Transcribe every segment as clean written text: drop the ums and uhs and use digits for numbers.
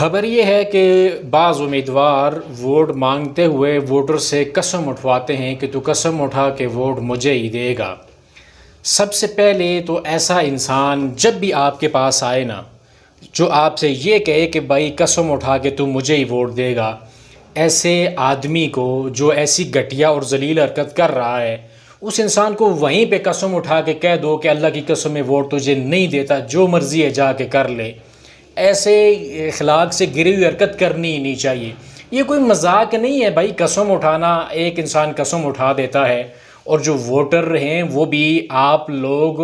خبر یہ ہے کہ بعض امیدوار ووٹ مانگتے ہوئے ووٹر سے قسم اٹھواتے ہیں کہ تو قسم اٹھا کے ووٹ مجھے ہی دے گا۔ سب سے پہلے تو ایسا انسان جب بھی آپ کے پاس آئے نا، جو آپ سے یہ کہے کہ بھائی قسم اٹھا کے تو مجھے ہی ووٹ دے گا، ایسے آدمی کو جو ایسی گھٹیا اور ذلیل حرکت کر رہا ہے، اس انسان کو وہیں پہ قسم اٹھا کے کہہ دو کہ اللہ کی قسم میں ووٹ تجھے نہیں دیتا، جو مرضی ہے جا کے کر لے۔ ایسے اخلاق سے گری ہوئی حرکت کرنی ہی نہیں چاہیے۔ یہ کوئی مذاق نہیں ہے بھائی، قسم اٹھانا، ایک انسان قسم اٹھا دیتا ہے، اور جو ووٹر ہیں وہ بھی آپ لوگ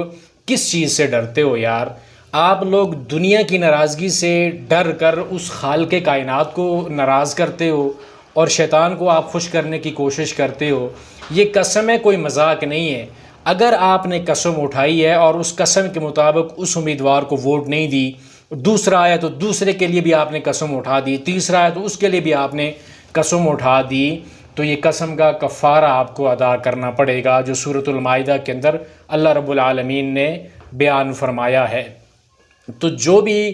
کس چیز سے ڈرتے ہو یار؟ آپ لوگ دنیا کی ناراضگی سے ڈر کر اس خالق کائنات کو ناراض کرتے ہو اور شیطان کو آپ خوش کرنے کی کوشش کرتے ہو۔ یہ قسم ہے، کوئی مذاق نہیں ہے۔ اگر آپ نے قسم اٹھائی ہے اور اس قسم کے مطابق اس امیدوار کو ووٹ نہیں دی، دوسرا آیا تو دوسرے کے لیے بھی آپ نے قسم اٹھا دی، تیسرا آیا تو اس کے لیے بھی آپ نے قسم اٹھا دی، تو یہ قسم کا کفارہ آپ کو ادا کرنا پڑے گا، جو سورۃ المائدہ کے اندر اللہ رب العالمین نے بیان فرمایا ہے۔ تو جو بھی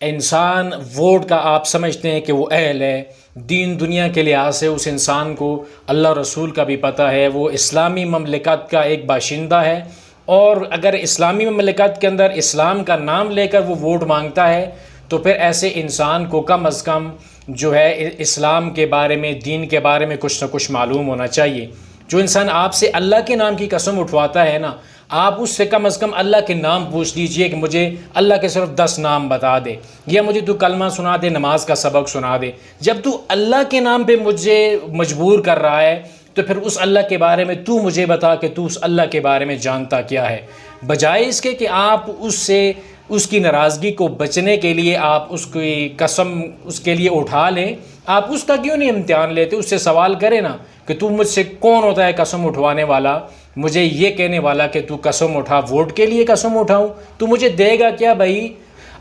انسان ووٹ کا آپ سمجھتے ہیں کہ وہ اہل ہے، دین دنیا کے لحاظ سے اس انسان کو اللہ رسول کا بھی پتہ ہے، وہ اسلامی مملکت کا ایک باشندہ ہے، اور اگر اسلامی مملکت کے اندر اسلام کا نام لے کر وہ ووٹ مانگتا ہے تو پھر ایسے انسان کو کم از کم جو ہے اسلام کے بارے میں، دین کے بارے میں کچھ نہ کچھ معلوم ہونا چاہیے۔ جو انسان آپ سے اللہ کے نام کی قسم اٹھواتا ہے نا، آپ اس سے کم از کم اللہ کے نام پوچھ لیجئے کہ مجھے اللہ کے صرف 10 نام بتا دے، یا مجھے تو کلمہ سنا دے، نماز کا سبق سنا دے۔ جب تو اللہ کے نام پہ مجھے مجبور کر رہا ہے تو پھر اس اللہ کے بارے میں تو مجھے بتا کہ تو اس اللہ کے بارے میں جانتا کیا ہے، بجائے اس کے کہ آپ اس سے اس کی ناراضگی کو بچنے کے لیے آپ اس کی قسم اس کے لیے اٹھا لیں۔ آپ اس کا کیوں نہیں امتحان لیتے؟ اس سے سوال کریں نا کہ تو مجھ سے کون ہوتا ہے قسم اٹھوانے والا، مجھے یہ کہنے والا کہ تو قسم اٹھا، ووٹ کے لیے قسم اٹھاؤں، تو مجھے دے گا کیا بھائی؟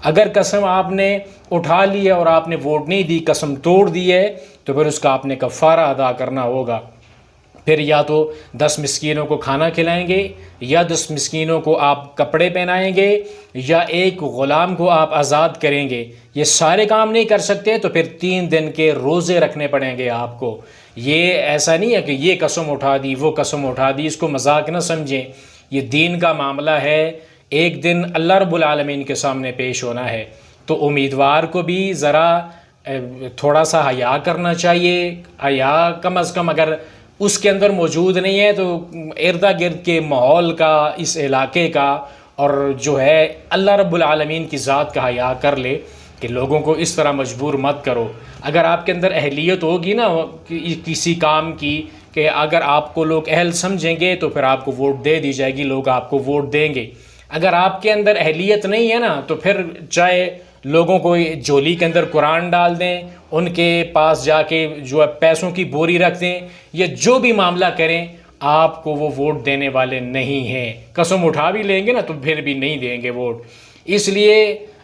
اگر قسم آپ نے اٹھا لی ہے اور آپ نے ووٹ نہیں دی، قسم توڑ دی ہے، تو پھر اس کا آپ نے کفارہ ادا کرنا ہوگا۔ پھر یا تو 10 مسکینوں کو کھانا کھلائیں گے، یا 10 مسکینوں کو آپ کپڑے پہنائیں گے، یا ایک غلام کو آپ آزاد کریں گے۔ یہ سارے کام نہیں کر سکتے تو پھر 3 دن کے روزے رکھنے پڑیں گے آپ کو۔ یہ ایسا نہیں ہے کہ یہ قسم اٹھا دی، وہ قسم اٹھا دی، اس کو مذاق نہ سمجھیں۔ یہ دین کا معاملہ ہے، ایک دن اللہ رب العالمین کے سامنے پیش ہونا ہے، تو امیدوار کو بھی ذرا تھوڑا سا حیا کرنا چاہیے۔ حیا کم از کم اگر اس کے اندر موجود نہیں ہے تو ارد گرد کے ماحول کا، اس علاقے کا، اور جو ہے اللہ رب العالمین کی ذات کا حیا کر لے کہ لوگوں کو اس طرح مجبور مت کرو۔ اگر آپ کے اندر اہلیت ہوگی نا کسی کام کی، کہ اگر آپ کو لوگ اہل سمجھیں گے تو پھر آپ کو ووٹ دے دی جائے گی، لوگ آپ کو ووٹ دیں گے۔ اگر آپ کے اندر اہلیت نہیں ہے نا تو پھر چاہے لوگوں کو جھولی کے اندر قرآن ڈال دیں، ان کے پاس جا کے جو ہے پیسوں کی بوری رکھ دیں، یا جو بھی معاملہ کریں، آپ کو وہ ووٹ دینے والے نہیں ہیں۔ قسم اٹھا بھی لیں گے نا تو پھر بھی نہیں دیں گے ووٹ۔ اس لیے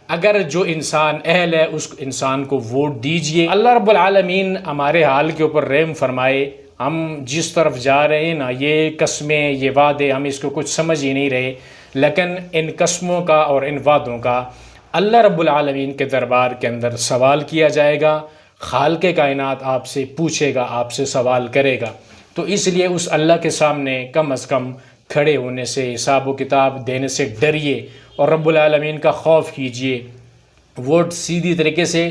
اگر جو انسان اہل ہے اس انسان کو ووٹ دیجئے۔ اللہ رب العالمین ہمارے حال کے اوپر رحم فرمائے۔ ہم جس طرف جا رہے ہیں نا، یہ قسمیں، یہ وعدے، ہم اس کو کچھ سمجھ ہی نہیں رہے، لیکن ان قسموں کا اور ان وعدوں کا اللہ رب العالمین کے دربار کے اندر سوال کیا جائے گا۔ خالق کائنات آپ سے پوچھے گا، آپ سے سوال کرے گا۔ تو اس لیے اس اللہ کے سامنے کم از کم کھڑے ہونے سے، حساب و کتاب دینے سے ڈریے اور رب العالمین کا خوف کیجئے۔ ووٹ سیدھی طریقے سے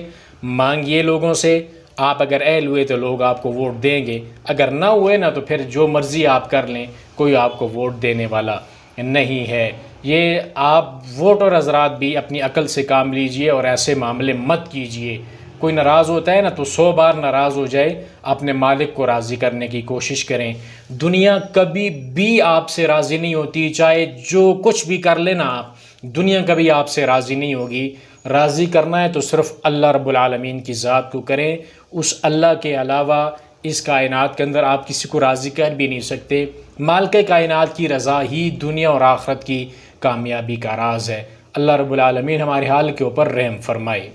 مانگیے لوگوں سے۔ آپ اگر اہل ہوئے تو لوگ آپ کو ووٹ دیں گے، اگر نہ ہوئے نا تو پھر جو مرضی آپ کر لیں، کوئی آپ کو ووٹ دینے والا نہیں ہے۔ یہ آپ ووٹر حضرات بھی اپنی عقل سے کام لیجئے اور ایسے معاملے مت کیجئے۔ کوئی ناراض ہوتا ہے نا تو 100 بار ناراض ہو جائے، اپنے مالک کو راضی کرنے کی کوشش کریں۔ دنیا کبھی بھی آپ سے راضی نہیں ہوتی، چاہے جو کچھ بھی کر لینا آپ، دنیا کبھی آپ سے راضی نہیں ہوگی۔ راضی کرنا ہے تو صرف اللہ رب العالمین کی ذات کو کریں۔ اس اللہ کے علاوہ اس کائنات کے اندر آپ کسی کو راضی کر بھی نہیں سکتے۔ مالک کائنات کی رضا ہی دنیا اور آخرت کی کامیابی کا راز ہے۔ اللہ رب العالمین ہمارے حال کے اوپر رحم فرمائے۔